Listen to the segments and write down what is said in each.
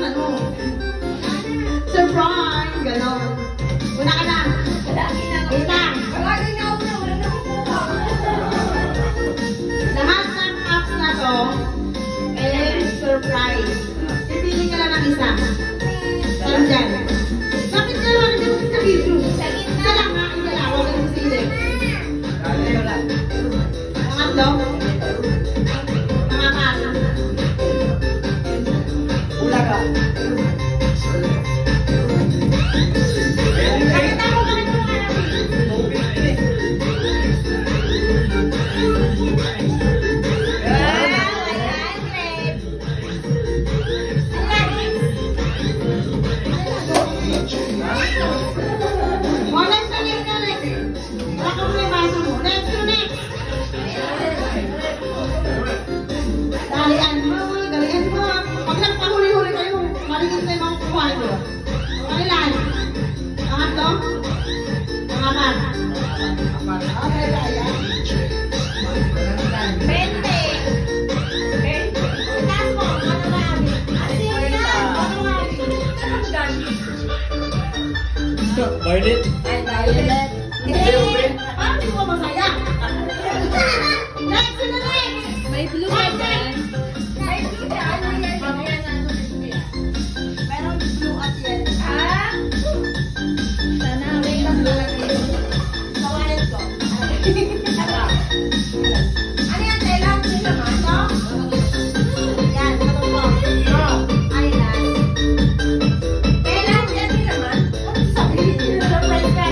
ano. Surprise! Ganon. Una ka na. Wait lang. Lahat ng apps na to, surprise. Pipili ka lang ng isa. Parang dyan. Bakit ka lang hindi mo sa video? Isa lang ha, isa lang. Huwag kang sili. Pangatlo. Pangapat. Ulaga. Violet. Violet. Paano di mo masaya? Next na next! May blue ka dyan. May blue ka. Ano yan? Mamaya na ano blue yan. Meron blue at yan. Sana may blue at yan. Sa wallet ko. Ano yan? Telang din naman, no? Yan. Ano po? Ay, nice. Telang yan din naman. Ano sabihin? Surprise ka.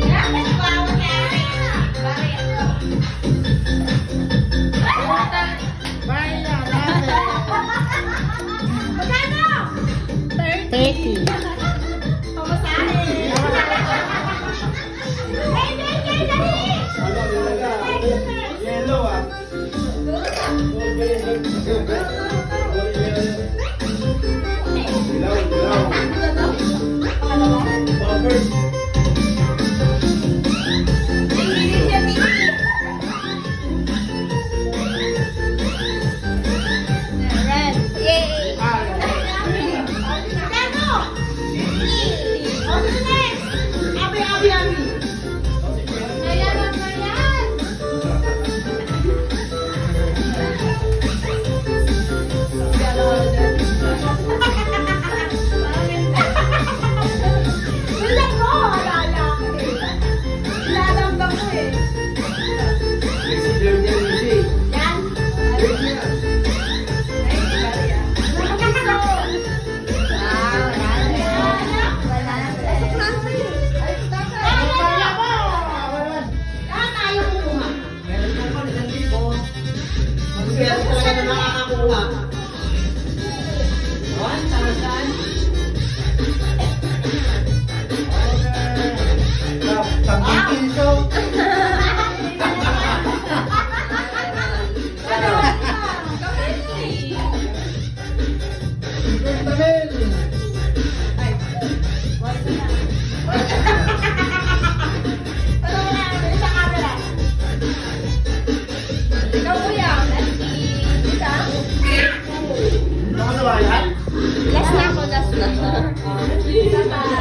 Yan. Wow, magkano? 30. Pamasahe. Yellow ah. Buffers. Red. Yay! Last na ako, last na.